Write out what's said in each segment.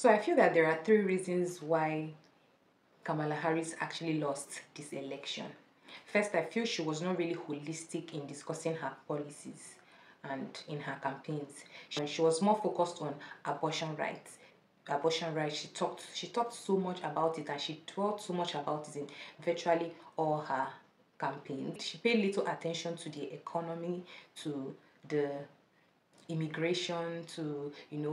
So I feel that there are three reasons why Kamala Harris actually lost this election. First, I feel she was not really holistic in discussing her policies and in her campaigns. She was more focused on abortion rights. Abortion rights. She talked so much about it, and she talked so much about it in virtually all her campaigns. She paid little attention to the economy, to the immigration, to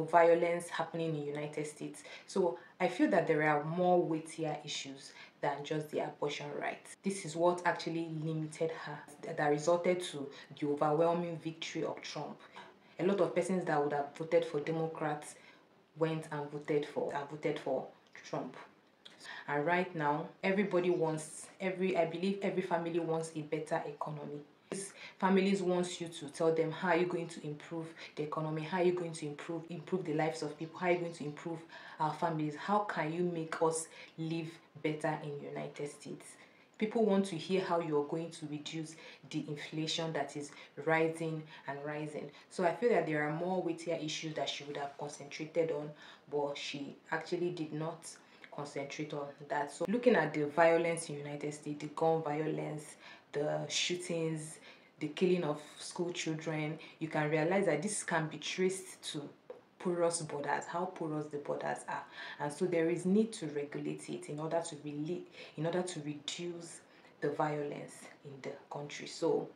violence happening in the United States. So I feel that there are more weightier issues than just the abortion rights. This is what actually limited her, that resulted to the overwhelming victory of Trump. A lot of persons that would have voted for Democrats went and voted for Trump. And right now, everybody wants, I believe every family wants a better economy. Families wants you to tell them how are you going to improve the economy, how are you going to improve the lives of people, how are you going to improve our families, how can you make us live better in the United States. People want to hear how you're going to reduce the inflation that is rising and rising. So I feel that there are more weightier issues that she would have concentrated on, but she actually did not concentrate on that. So looking at the violence in the United States, the gun violence, the shootings, the killing of school children, you can realize that this can be traced to porous borders, how porous the borders are. And so there is need to regulate it in order to reduce the violence in the country. So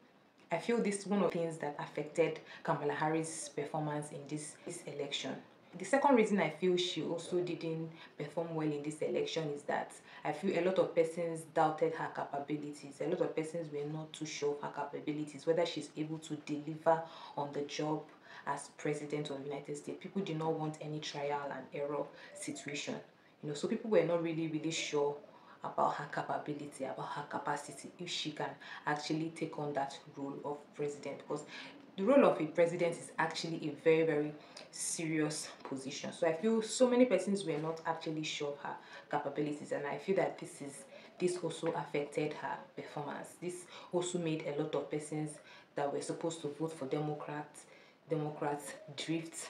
I feel this is one of the things that affected Kamala Harris' performance in this election. The second reason I feel she also didn't perform well in this election is that I feel a lot of persons doubted her capabilities. A lot of persons were not too sure of her capabilities, whether she's able to deliver on the job as president of the United States. People did not want any trial and error situation. So people were not really sure about her capability, about her capacity, if she can actually take on that role of president, because the role of a president is actually a very serious position. So I feel so many persons were not actually sure of her capabilities, and I feel that this also affected her performance. This also made a lot of persons that were supposed to vote for Democrats drift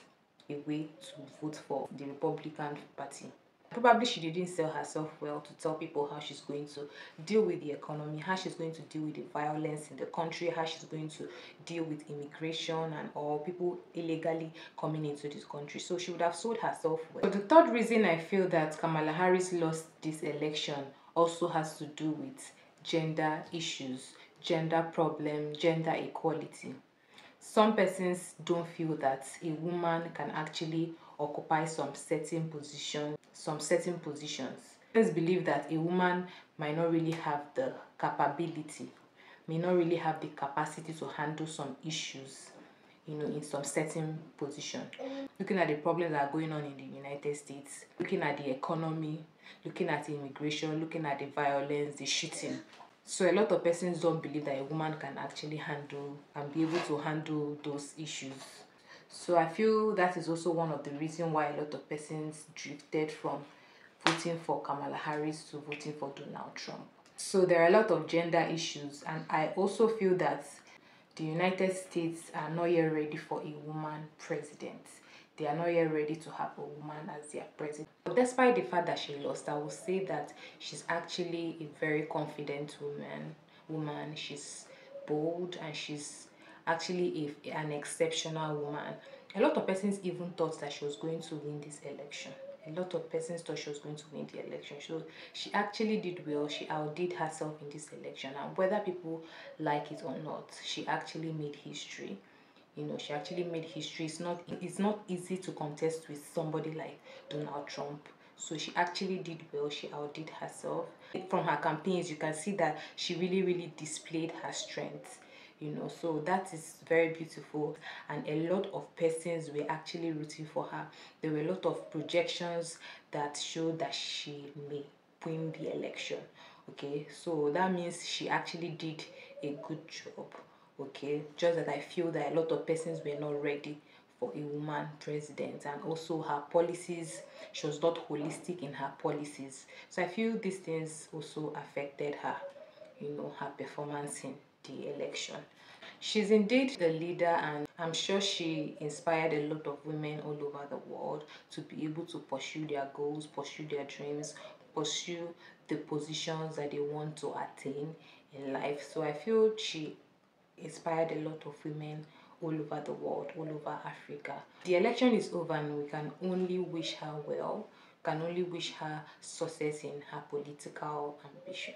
away to vote for the Republican Party. Probably she didn't sell herself well to tell people how she's going to deal with the economy, how she's going to deal with the violence in the country, how she's going to deal with immigration and all people illegally coming into this country. So she would have sold herself well. But the third reason I feel that Kamala Harris lost this election also has to do with gender issues, gender problem, gender equality. Some persons don't feel that a woman can actually occupy some certain positions. Persons believe that a woman might not really have the capability, may not really have the capacity to handle some issues, in some certain position. Looking at the problems that are going on in the United States, looking at the economy, looking at immigration, looking at the violence, the shooting. So a lot of persons don't believe that a woman can actually handle and be able to handle those issues. So I feel that is also one of the reasons why a lot of persons drifted from voting for Kamala Harris to voting for Donald Trump. So there are a lot of gender issues, and I also feel that the United States are not yet ready for a woman president. They are not yet ready to have a woman as their president. But despite the fact that she lost, I will say that she's actually a very confident woman. She's bold, and she's actually an exceptional woman. A lot of persons even thought that she was going to win this election. A lot of persons thought she was going to win the election. So she actually did well. She outdid herself in this election, and whether people like it or not, she actually made history. She actually made history. It's not easy to contest with somebody like Donald Trump. So she actually did well. She outdid herself. From her campaigns, you can see that she really displayed her strength. So that is very beautiful, and a lot of persons were actually rooting for her. There were a lot of projections that showed that she may win the election. Okay, so that means she actually did a good job. Okay, just that I feel that a lot of persons were not ready for a woman president, and also her policies, she was not holistic in her policies. So I feel these things also affected her, her performance in the election. She's indeed the leader, and I'm sure she inspired a lot of women all over the world to be able to pursue their goals, pursue their dreams, pursue the positions that they want to attain in life. So I feel she inspired a lot of women all over the world, all over Africa. The election is over and we can only wish her well, can only wish her success in her political ambition.